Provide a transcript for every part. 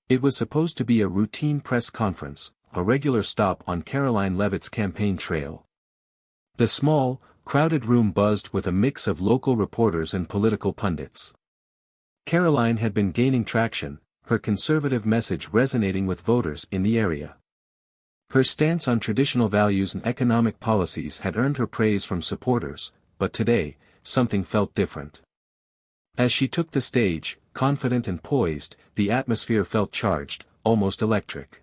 It was supposed to be a routine press conference, a regular stop on Karoline Leavitt's campaign trail. The small, crowded room buzzed with a mix of local reporters and political pundits. Karoline had been gaining traction, her conservative message resonating with voters in the area. Her stance on traditional values and economic policies had earned her praise from supporters, but today, something felt different. As she took the stage, confident and poised, the atmosphere felt charged, almost electric.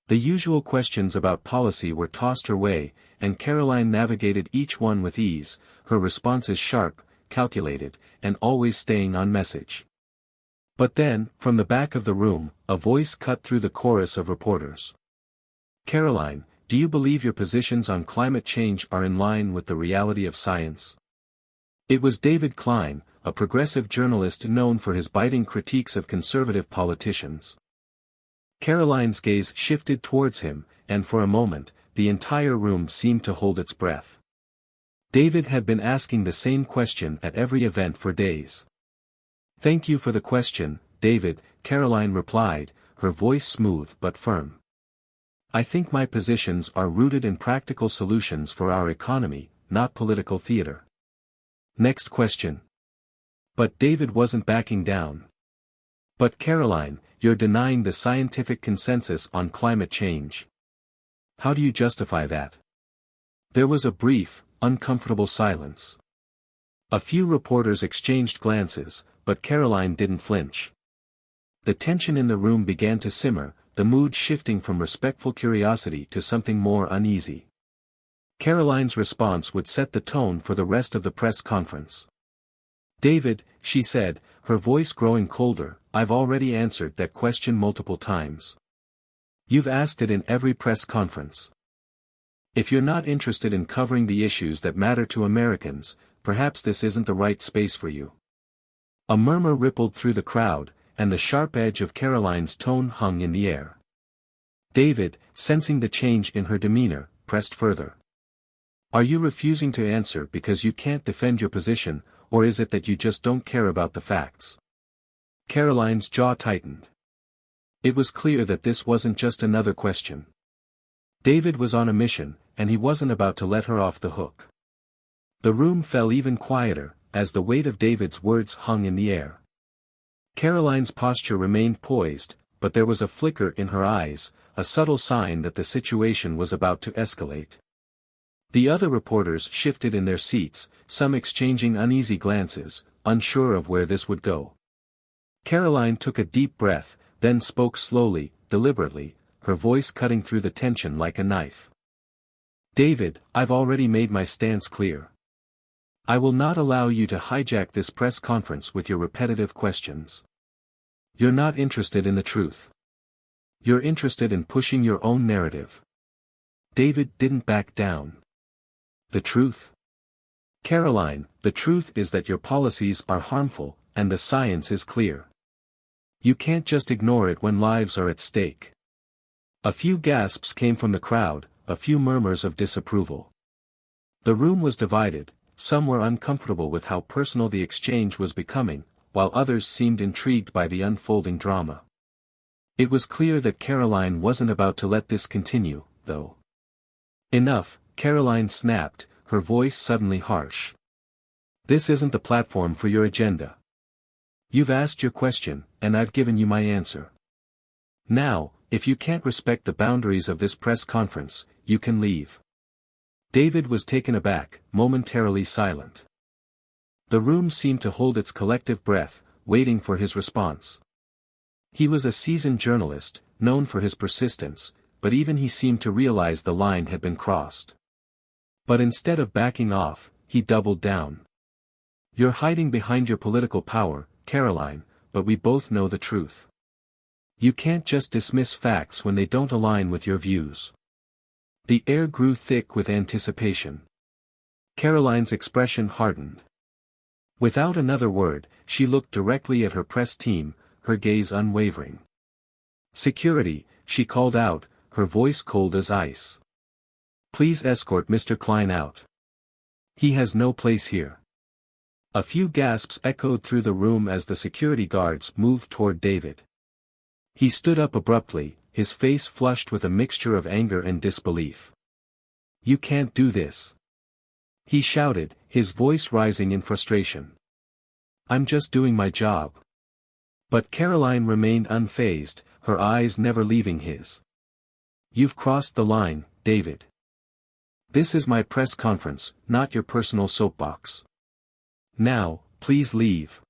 The usual questions about policy were tossed her way, and Karoline navigated each one with ease, her responses sharp, calculated, and always staying on message. But then, from the back of the room, a voice cut through the chorus of reporters. "Karoline, do you believe your positions on climate change are in line with the reality of science?" It was David Klein, a progressive journalist known for his biting critiques of conservative politicians. Karoline's gaze shifted towards him, and for a moment, the entire room seemed to hold its breath. David had been asking the same question at every event for days. "Thank you for the question, David," Karoline replied, her voice smooth but firm. "I think my positions are rooted in practical solutions for our economy, not political theater." Next question. But David wasn't backing down. "But Karoline, you're denying the scientific consensus on climate change. How do you justify that?" There was a brief, uncomfortable silence. A few reporters exchanged glances, but Karoline didn't flinch. The tension in the room began to simmer, the mood shifting from respectful curiosity to something more uneasy. Karoline's response would set the tone for the rest of the press conference. "David," she said, her voice growing colder, "I've already answered that question multiple times. You've asked it in every press conference. If you're not interested in covering the issues that matter to Americans, perhaps this isn't the right space for you." A murmur rippled through the crowd, and the sharp edge of Karoline's tone hung in the air. David, sensing the change in her demeanor, pressed further. "Are you refusing to answer because you can't defend your position, or is it that you just don't care about the facts?" Karoline's jaw tightened. It was clear that this wasn't just another question. David was on a mission, and he wasn't about to let her off the hook. The room fell even quieter, as the weight of David's words hung in the air. Karoline's posture remained poised, but there was a flicker in her eyes, a subtle sign that the situation was about to escalate. The other reporters shifted in their seats, some exchanging uneasy glances, unsure of where this would go. Karoline took a deep breath, then spoke slowly, deliberately, her voice cutting through the tension like a knife. "David, I've already made my stance clear. I will not allow you to hijack this press conference with your repetitive questions. You're not interested in the truth. You're interested in pushing your own narrative." David didn't back down. "The truth? Karoline, the truth is that your policies are harmful, and the science is clear. You can't just ignore it when lives are at stake." A few gasps came from the crowd, a few murmurs of disapproval. The room was divided, some were uncomfortable with how personal the exchange was becoming, while others seemed intrigued by the unfolding drama. It was clear that Karoline wasn't about to let this continue, though. "Enough," Karoline snapped, her voice suddenly harsh. "This isn't the platform for your agenda. You've asked your question, and I've given you my answer. Now, if you can't respect the boundaries of this press conference, you can leave." David was taken aback, momentarily silent. The room seemed to hold its collective breath, waiting for his response. He was a seasoned journalist, known for his persistence, but even he seemed to realize the line had been crossed. But instead of backing off, he doubled down. "You're hiding behind your political power, Karoline, but we both know the truth. You can't just dismiss facts when they don't align with your views." The air grew thick with anticipation. Karoline's expression hardened. Without another word, she looked directly at her press team, her gaze unwavering. "Security," she called out, her voice cold as ice. "Please escort Mr. Klein out. He has no place here." A few gasps echoed through the room as the security guards moved toward David. He stood up abruptly, his face flushed with a mixture of anger and disbelief. "You can't do this!" he shouted, his voice rising in frustration. "I'm just doing my job." But Karoline remained unfazed, her eyes never leaving his. "You've crossed the line, David. This is my press conference, not your personal soapbox. Now, please leave."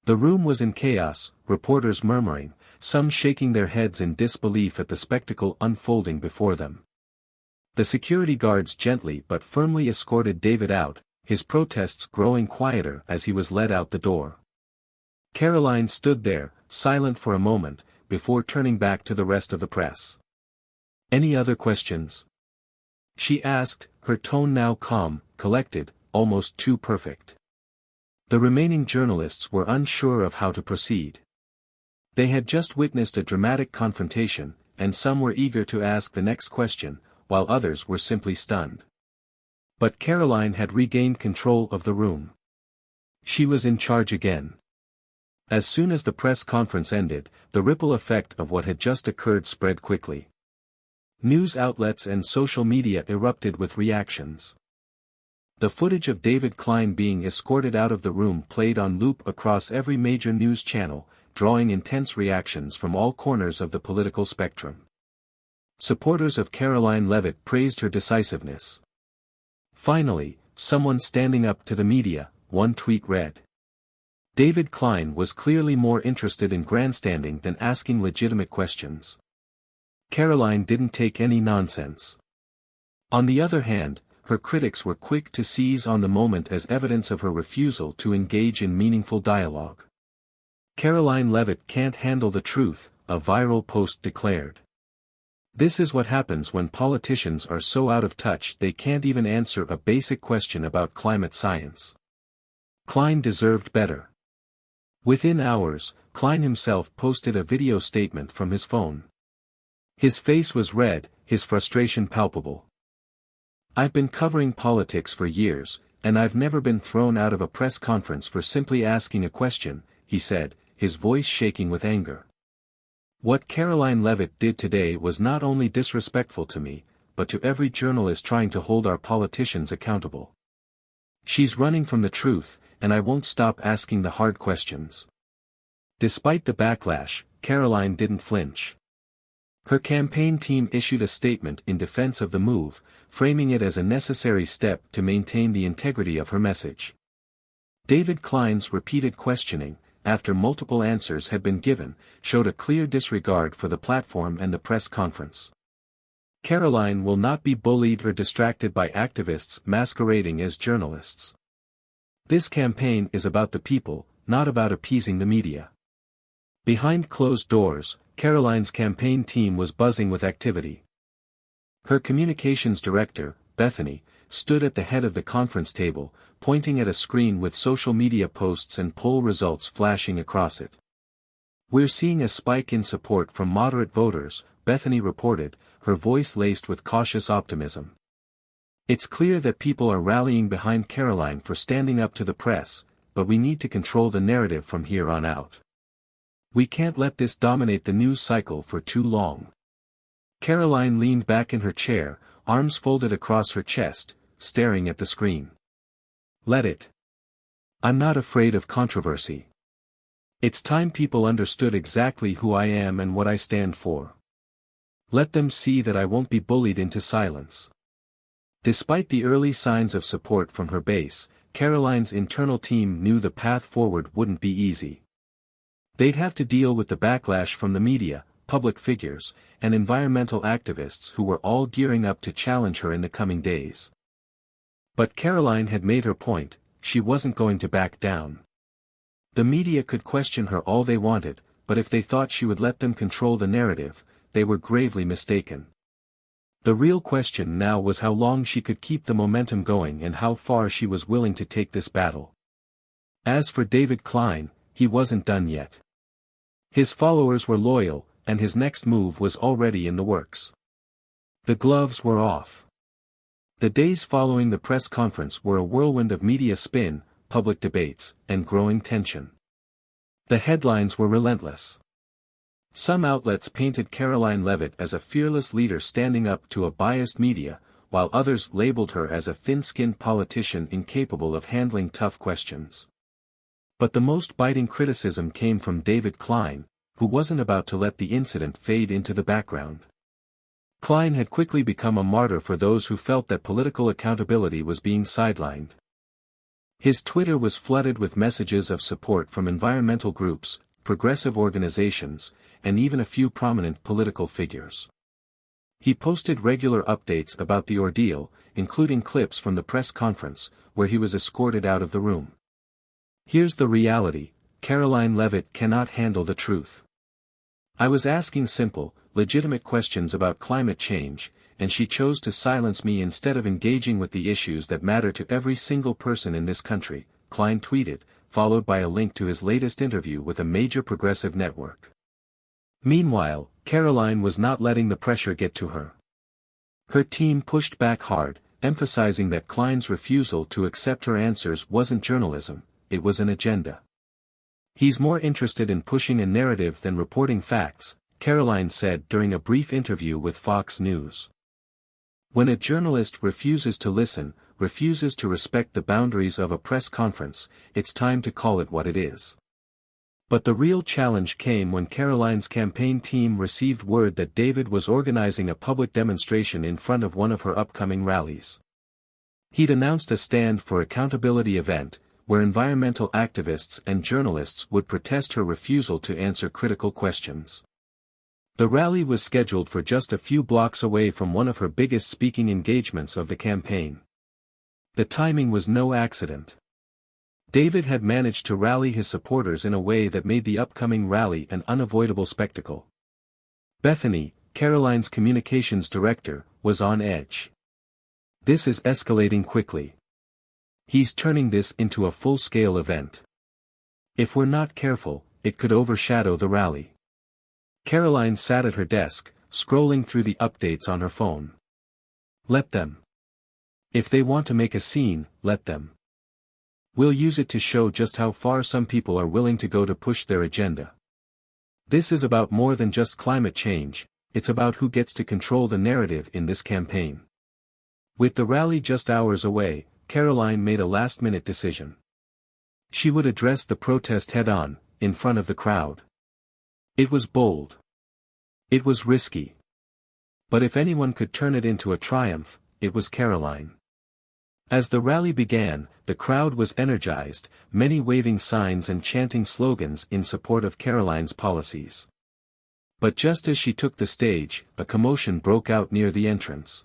The room was in chaos, reporters murmuring, some shaking their heads in disbelief at the spectacle unfolding before them. The security guards gently but firmly escorted David out, his protests growing quieter as he was led out the door. Karoline stood there, silent for a moment, before turning back to the rest of the press. "Any other questions?" she asked, her tone now calm, collected, almost too perfect. The remaining journalists were unsure of how to proceed. They had just witnessed a dramatic confrontation, and some were eager to ask the next question, while others were simply stunned. But Karoline had regained control of the room. She was in charge again. As soon as the press conference ended, the ripple effect of what had just occurred spread quickly. News outlets and social media erupted with reactions. The footage of David Klein being escorted out of the room played on loop across every major news channel, drawing intense reactions from all corners of the political spectrum. Supporters of Karoline Leavitt praised her decisiveness. "Finally, someone standing up to the media," one tweet read. David Klein was clearly more interested in grandstanding than asking legitimate questions. Karoline didn't take any nonsense. On the other hand, her critics were quick to seize on the moment as evidence of her refusal to engage in meaningful dialogue. "Karoline Leavitt can't handle the truth," a viral post declared. "This is what happens when politicians are so out of touch they can't even answer a basic question about climate science. Klein deserved better." Within hours, Klein himself posted a video statement from his phone. His face was red, his frustration palpable. "I've been covering politics for years, and I've never been thrown out of a press conference for simply asking a question," he said, his voice shaking with anger. "What Karoline Leavitt did today was not only disrespectful to me, but to every journalist trying to hold our politicians accountable. She's running from the truth, and I won't stop asking the hard questions." Despite the backlash, Karoline didn't flinch. Her campaign team issued a statement in defense of the move, framing it as a necessary step to maintain the integrity of her message. David Klein's repeated questioning, after multiple answers had been given, showed a clear disregard for the platform and the press conference. Karoline will not be bullied or distracted by activists masquerading as journalists. This campaign is about the people, not about appeasing the media. Behind closed doors, Karoline's campaign team was buzzing with activity. Her communications director, Bethany, stood at the head of the conference table, pointing at a screen with social media posts and poll results flashing across it. "We're seeing a spike in support from moderate voters," Bethany reported, her voice laced with cautious optimism. "It's clear that people are rallying behind Karoline for standing up to the press, but we need to control the narrative from here on out. We can't let this dominate the news cycle for too long." Karoline leaned back in her chair, arms folded across her chest, staring at the screen. "Let it. I'm not afraid of controversy. It's time people understood exactly who I am and what I stand for. Let them see that I won't be bullied into silence." Despite the early signs of support from her base, Karoline's internal team knew the path forward wouldn't be easy. They'd have to deal with the backlash from the media, public figures, and environmental activists who were all gearing up to challenge her in the coming days. But Karoline had made her point, she wasn't going to back down. The media could question her all they wanted, but if they thought she would let them control the narrative, they were gravely mistaken. The real question now was how long she could keep the momentum going and how far she was willing to take this battle. As for David Klein, he wasn't done yet. His followers were loyal, and his next move was already in the works. The gloves were off. The days following the press conference were a whirlwind of media spin, public debates, and growing tension. The headlines were relentless. Some outlets painted Karoline Leavitt as a fearless leader standing up to a biased media, while others labeled her as a thin-skinned politician incapable of handling tough questions. But the most biting criticism came from David Klein, who wasn't about to let the incident fade into the background. Klein had quickly become a martyr for those who felt that political accountability was being sidelined. His Twitter was flooded with messages of support from environmental groups, progressive organizations, and even a few prominent political figures. He posted regular updates about the ordeal, including clips from the press conference, where he was escorted out of the room. Here's the reality: Karoline Leavitt cannot handle the truth. I was asking simple, legitimate questions about climate change, and she chose to silence me instead of engaging with the issues that matter to every single person in this country, Klein tweeted, followed by a link to his latest interview with a major progressive network. Meanwhile, Karoline was not letting the pressure get to her. Her team pushed back hard, emphasizing that Klein's refusal to accept her answers wasn't journalism, it was an agenda. He's more interested in pushing a narrative than reporting facts, Karoline said during a brief interview with Fox News. When a journalist refuses to listen, refuses to respect the boundaries of a press conference, it's time to call it what it is. But the real challenge came when Karoline's campaign team received word that David was organizing a public demonstration in front of one of her upcoming rallies. He'd announced a Stand for Accountability event, where environmental activists and journalists would protest her refusal to answer critical questions. The rally was scheduled for just a few blocks away from one of her biggest speaking engagements of the campaign. The timing was no accident. David had managed to rally his supporters in a way that made the upcoming rally an unavoidable spectacle. Bethany, Karoline's communications director, was on edge. This is escalating quickly. He's turning this into a full-scale event. If we're not careful, it could overshadow the rally. Karoline sat at her desk, scrolling through the updates on her phone. Let them. If they want to make a scene, let them. We'll use it to show just how far some people are willing to go to push their agenda. This is about more than just climate change, it's about who gets to control the narrative in this campaign. With the rally just hours away, Karoline made a last-minute decision. She would address the protest head-on, in front of the crowd. It was bold. It was risky. But if anyone could turn it into a triumph, it was Karoline. As the rally began, the crowd was energized, many waving signs and chanting slogans in support of Karoline's policies. But just as she took the stage, a commotion broke out near the entrance.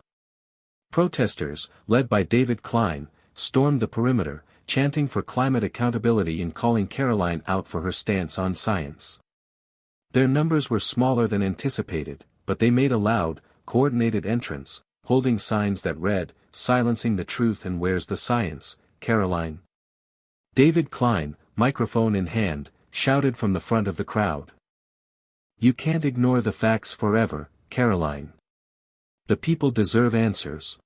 Protesters, led by David Klein, stormed the perimeter, chanting for climate accountability and calling Karoline out for her stance on science. Their numbers were smaller than anticipated, but they made a loud, coordinated entrance, holding signs that read, "Silencing the truth and where's the science, Karoline?" David Klein, microphone in hand, shouted from the front of the crowd. "You can't ignore the facts forever, Karoline. The people deserve answers."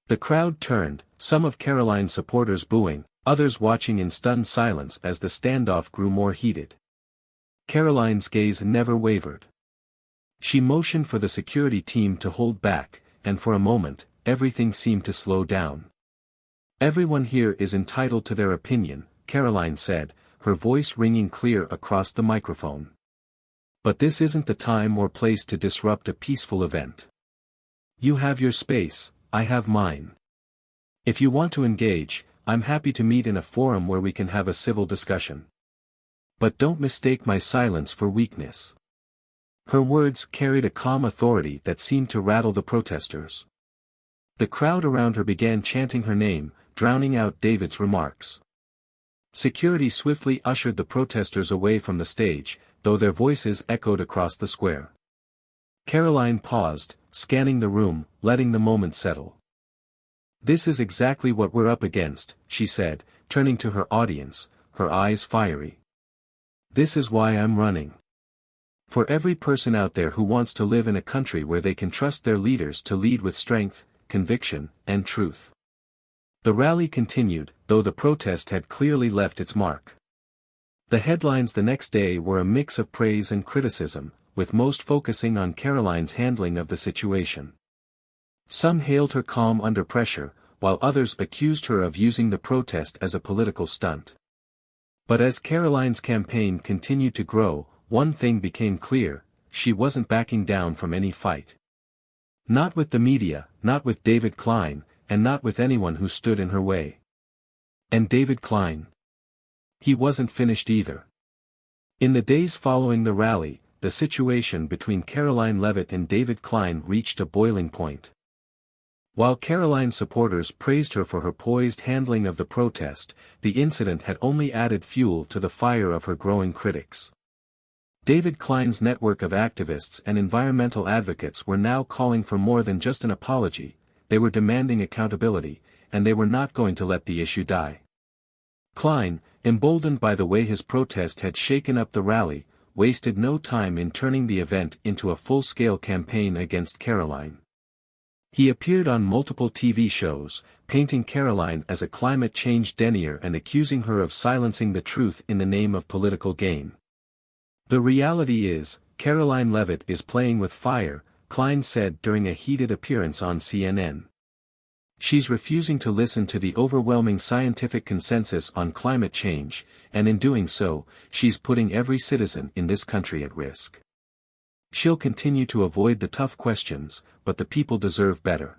The crowd turned, some of Karoline's supporters booing, others watching in stunned silence as the standoff grew more heated. Karoline's gaze never wavered. She motioned for the security team to hold back, and for a moment, everything seemed to slow down. "Everyone here is entitled to their opinion," Karoline said, her voice ringing clear across the microphone. "But this isn't the time or place to disrupt a peaceful event. You have your space, I have mine. If you want to engage, I'm happy to meet in a forum where we can have a civil discussion. But don't mistake my silence for weakness." Her words carried a calm authority that seemed to rattle the protesters. The crowd around her began chanting her name, drowning out David's remarks. Security swiftly ushered the protesters away from the stage, though their voices echoed across the square. Karoline paused, scanning the room, letting the moment settle. "This is exactly what we're up against," she said, turning to her audience, her eyes fiery. "This is why I'm running. For every person out there who wants to live in a country where they can trust their leaders to lead with strength, conviction, and truth." The rally continued, though the protest had clearly left its mark. The headlines the next day were a mix of praise and criticism, with most focusing on Karoline's handling of the situation. Some hailed her calm under pressure, while others accused her of using the protest as a political stunt. But as Karoline's campaign continued to grow, one thing became clear: she wasn't backing down from any fight. Not with the media, not with David Klein, and not with anyone who stood in her way. And David Klein? He wasn't finished either. In the days following the rally, the situation between Karoline Leavitt and David Klein reached a boiling point. While Karoline's supporters praised her for her poised handling of the protest, the incident had only added fuel to the fire of her growing critics. David Klein's network of activists and environmental advocates were now calling for more than just an apology. They were demanding accountability, and they were not going to let the issue die. Klein, emboldened by the way his protest had shaken up the rally, wasted no time in turning the event into a full-scale campaign against Karoline. He appeared on multiple TV shows, painting Karoline as a climate change denier and accusing her of silencing the truth in the name of political gain. The reality is, Karoline Leavitt is playing with fire, Klein said during a heated appearance on CNN. She's refusing to listen to the overwhelming scientific consensus on climate change, and in doing so, she's putting every citizen in this country at risk. She'll continue to avoid the tough questions, but the people deserve better.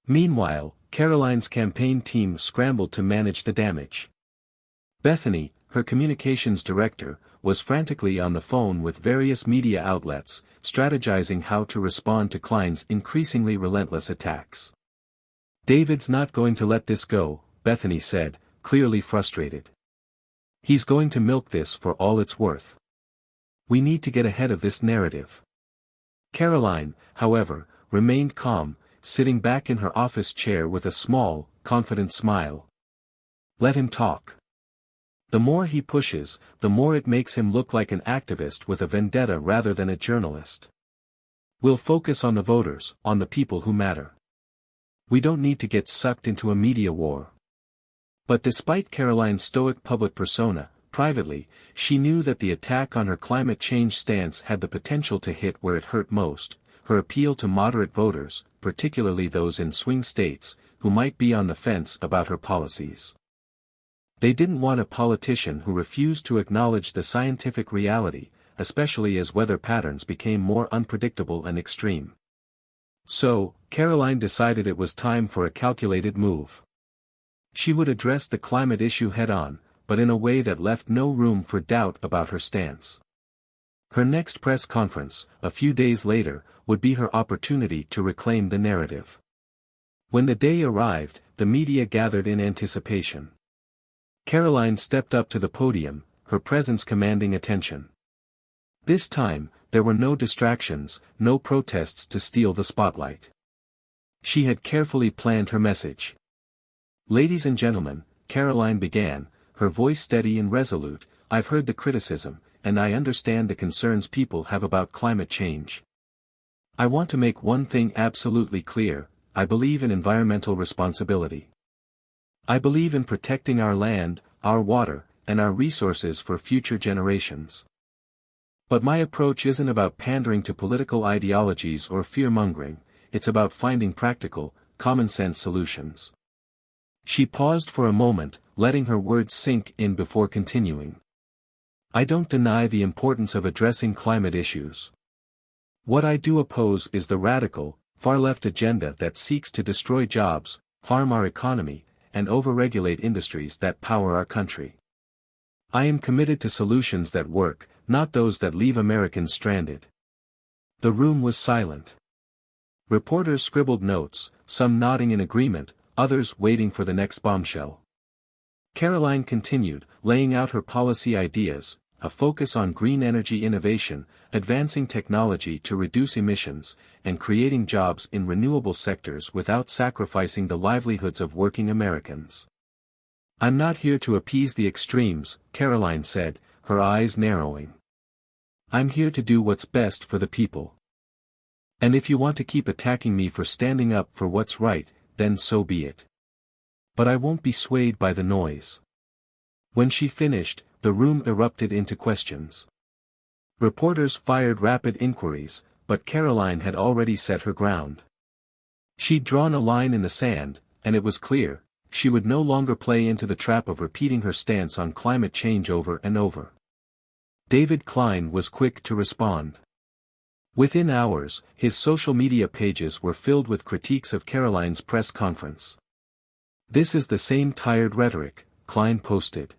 Meanwhile, Karoline's campaign team scrambled to manage the damage. Bethany, her communications director, was frantically on the phone with various media outlets, strategizing how to respond to Klein's increasingly relentless attacks. "David's not going to let this go," Bethany said, clearly frustrated. "He's going to milk this for all it's worth. We need to get ahead of this narrative." Karoline, however, remained calm, sitting back in her office chair with a small, confident smile. "Let him talk. The more he pushes, the more it makes him look like an activist with a vendetta rather than a journalist. We'll focus on the voters, on the people who matter. We don't need to get sucked into a media war." But despite Karoline's stoic public persona, privately, she knew that the attack on her climate change stance had the potential to hit where it hurt most: her appeal to moderate voters, particularly those in swing states, who might be on the fence about her policies. They didn't want a politician who refused to acknowledge the scientific reality, especially as weather patterns became more unpredictable and extreme. So, Karoline decided it was time for a calculated move. She would address the climate issue head-on, but in a way that left no room for doubt about her stance. Her next press conference, a few days later, would be her opportunity to reclaim the narrative. When the day arrived, the media gathered in anticipation. Karoline stepped up to the podium, her presence commanding attention. This time, there were no distractions, no protests to steal the spotlight. She had carefully planned her message. "Ladies and gentlemen," Karoline began, her voice steady and resolute, "I've heard the criticism, and I understand the concerns people have about climate change. I want to make one thing absolutely clear: I believe in environmental responsibility. I believe in protecting our land, our water, and our resources for future generations. But my approach isn't about pandering to political ideologies or fear-mongering, it's about finding practical, common-sense solutions." She paused for a moment, letting her words sink in before continuing. "I don't deny the importance of addressing climate issues. What I do oppose is the radical, far-left agenda that seeks to destroy jobs, harm our economy, and overregulate industries that power our country. I am committed to solutions that work, not those that leave Americans stranded." The room was silent. Reporters scribbled notes, some nodding in agreement, others waiting for the next bombshell. Karoline continued, laying out her policy ideas: a focus on green energy innovation, advancing technology to reduce emissions, and creating jobs in renewable sectors without sacrificing the livelihoods of working Americans. "I'm not here to appease the extremes," Karoline said, her eyes narrowing. "I'm here to do what's best for the people. And if you want to keep attacking me for standing up for what's right, then so be it. But I won't be swayed by the noise." When she finished, the room erupted into questions. Reporters fired rapid inquiries, but Karoline had already set her ground. She'd drawn a line in the sand, and it was clear, she would no longer play into the trap of repeating her stance on climate change over and over. David Klein was quick to respond. Within hours, his social media pages were filled with critiques of Karoline's press conference. "This is the same tired rhetoric," Klein posted.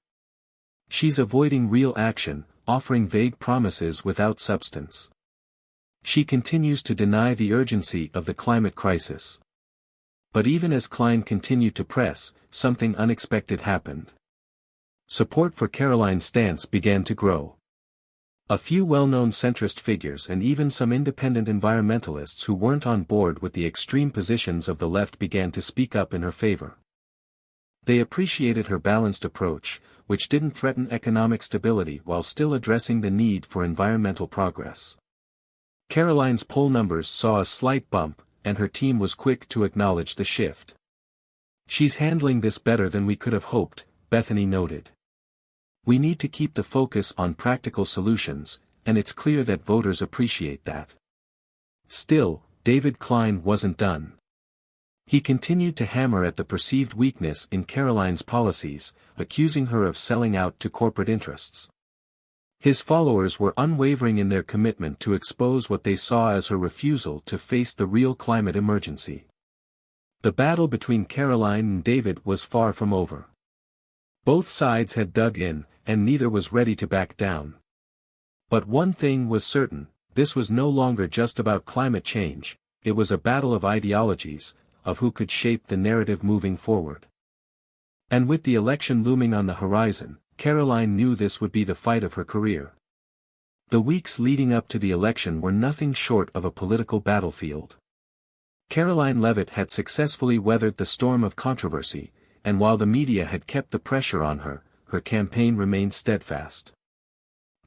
"She's avoiding real action, offering vague promises without substance. She continues to deny the urgency of the climate crisis." But even as Klein continued to press, something unexpected happened. Support for Karoline's stance began to grow. A few well-known centrist figures and even some independent environmentalists who weren't on board with the extreme positions of the left began to speak up in her favor. They appreciated her balanced approach, which didn't threaten economic stability while still addressing the need for environmental progress. Karoline's poll numbers saw a slight bump, and her team was quick to acknowledge the shift. "She's handling this better than we could have hoped," Bethany noted. "We need to keep the focus on practical solutions, and it's clear that voters appreciate that." Still, David Klein wasn't done. He continued to hammer at the perceived weakness in Karoline's policies, accusing her of selling out to corporate interests. His followers were unwavering in their commitment to expose what they saw as her refusal to face the real climate emergency. The battle between Karoline and David was far from over. Both sides had dug in, and neither was ready to back down. But one thing was certain, this was no longer just about climate change, it was a battle of ideologies, of who could shape the narrative moving forward. And with the election looming on the horizon, Karoline knew this would be the fight of her career. The weeks leading up to the election were nothing short of a political battlefield. Karoline Leavitt had successfully weathered the storm of controversy, and while the media had kept the pressure on her, her campaign remained steadfast.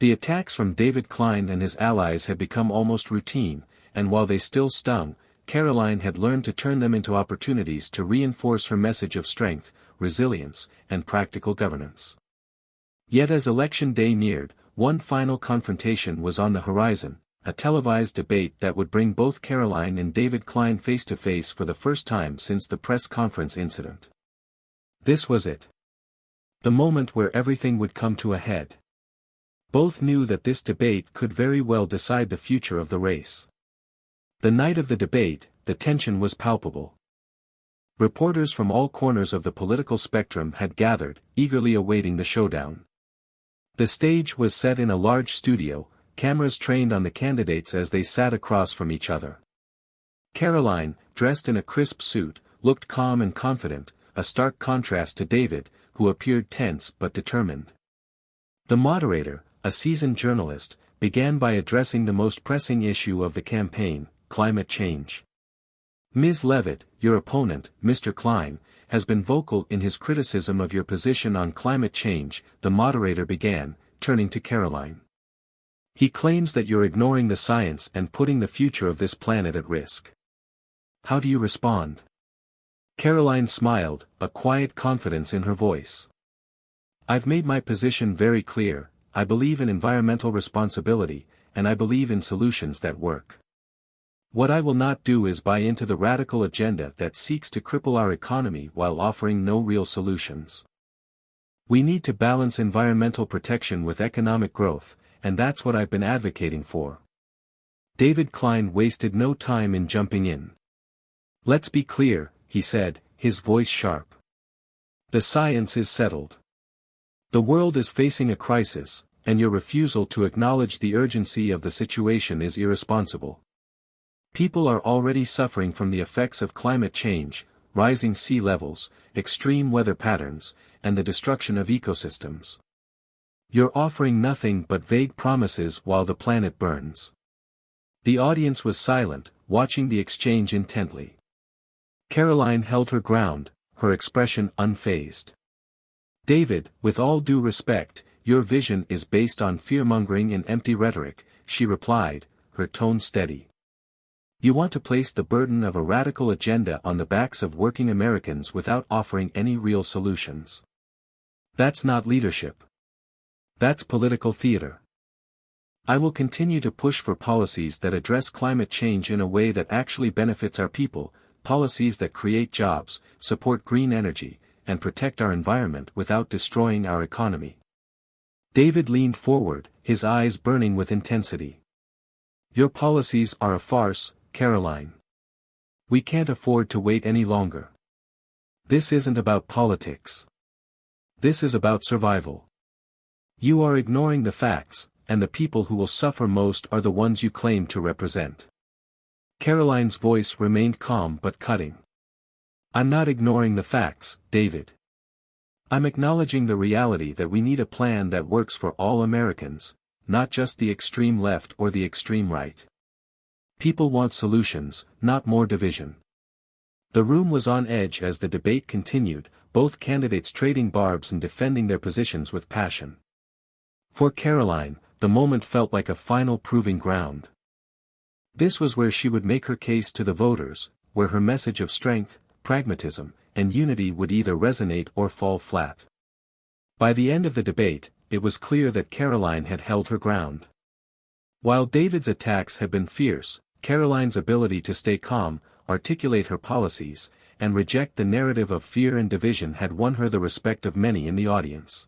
The attacks from David Klein and his allies had become almost routine, and while they still stung, Karoline had learned to turn them into opportunities to reinforce her message of strength, resilience, and practical governance. Yet as election day neared, one final confrontation was on the horizon, a televised debate that would bring both Karoline and David Klein face to face for the first time since the press conference incident. This was it. The moment where everything would come to a head. Both knew that this debate could very well decide the future of the race. The night of the debate, the tension was palpable. Reporters from all corners of the political spectrum had gathered, eagerly awaiting the showdown. The stage was set in a large studio, cameras trained on the candidates as they sat across from each other. Karoline, dressed in a crisp suit, looked calm and confident, a stark contrast to David, who appeared tense but determined. The moderator, a seasoned journalist, began by addressing the most pressing issue of the campaign, climate change. "Ms. Leavitt, your opponent, Mr. Klein, has been vocal in his criticism of your position on climate change," the moderator began, turning to Karoline. "He claims that you're ignoring the science and putting the future of this planet at risk. How do you respond?" Karoline smiled, a quiet confidence in her voice. "I've made my position very clear, I believe in environmental responsibility, and I believe in solutions that work. What I will not do is buy into the radical agenda that seeks to cripple our economy while offering no real solutions. We need to balance environmental protection with economic growth, and that's what I've been advocating for." David Klein wasted no time in jumping in. "Let's be clear," he said, his voice sharp. "The science is settled. The world is facing a crisis, and your refusal to acknowledge the urgency of the situation is irresponsible. People are already suffering from the effects of climate change, rising sea levels, extreme weather patterns, and the destruction of ecosystems. You're offering nothing but vague promises while the planet burns." The audience was silent, watching the exchange intently. Karoline held her ground, her expression unfazed. "David, with all due respect, your vision is based on fear-mongering and empty rhetoric," she replied, her tone steady. "You want to place the burden of a radical agenda on the backs of working Americans without offering any real solutions. That's not leadership. That's political theater. I will continue to push for policies that address climate change in a way that actually benefits our people, policies that create jobs, support green energy, and protect our environment without destroying our economy. David leaned forward, his eyes burning with intensity. Your policies are a farce, Karoline. We can't afford to wait any longer. This isn't about politics. This is about survival. You are ignoring the facts, and the people who will suffer most are the ones you claim to represent. Karoline's voice remained calm but cutting. I'm not ignoring the facts, David. I'm acknowledging the reality that we need a plan that works for all Americans, not just the extreme left or the extreme right. People want solutions, not more division. The room was on edge as the debate continued, both candidates trading barbs and defending their positions with passion. For Karoline, the moment felt like a final proving ground. This was where she would make her case to the voters, where her message of strength, pragmatism, and unity would either resonate or fall flat. By the end of the debate, it was clear that Karoline had held her ground. While David's attacks had been fierce, Karoline's ability to stay calm, articulate her policies, and reject the narrative of fear and division had won her the respect of many in the audience.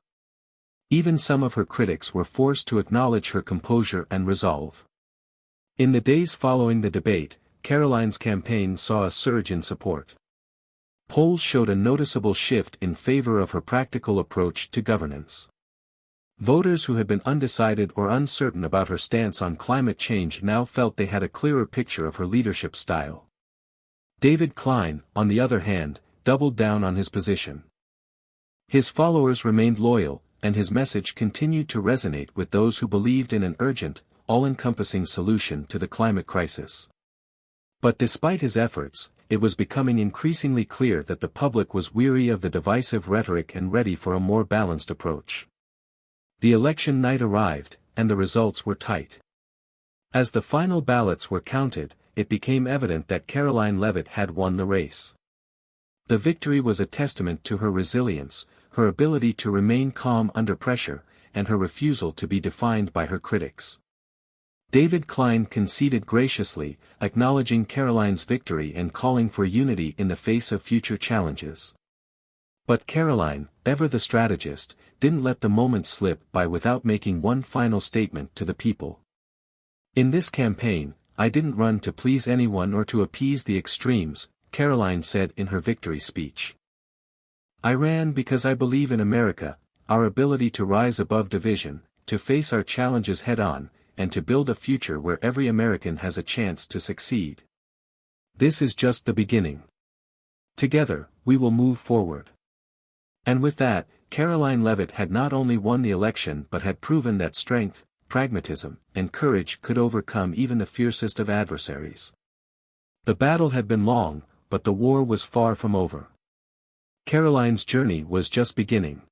Even some of her critics were forced to acknowledge her composure and resolve. In the days following the debate, Karoline's campaign saw a surge in support. Polls showed a noticeable shift in favor of her practical approach to governance. Voters who had been undecided or uncertain about her stance on climate change now felt they had a clearer picture of her leadership style. David Klein, on the other hand, doubled down on his position. His followers remained loyal, and his message continued to resonate with those who believed in an urgent, all-encompassing solution to the climate crisis. But despite his efforts, it was becoming increasingly clear that the public was weary of the divisive rhetoric and ready for a more balanced approach. The election night arrived, and the results were tight. As the final ballots were counted, it became evident that Karoline Leavitt had won the race. The victory was a testament to her resilience, her ability to remain calm under pressure, and her refusal to be defined by her critics. David Klein conceded graciously, acknowledging Karoline's victory and calling for unity in the face of future challenges. But Karoline, ever the strategist, didn't let the moment slip by without making one final statement to the people. In this campaign, I didn't run to please anyone or to appease the extremes, Karoline said in her victory speech. I ran because I believe in America, our ability to rise above division, to face our challenges head-on, and to build a future where every American has a chance to succeed. This is just the beginning. Together, we will move forward. And with that, Karoline Leavitt had not only won the election but had proven that strength, pragmatism, and courage could overcome even the fiercest of adversaries. The battle had been long, but the war was far from over. Karoline's journey was just beginning.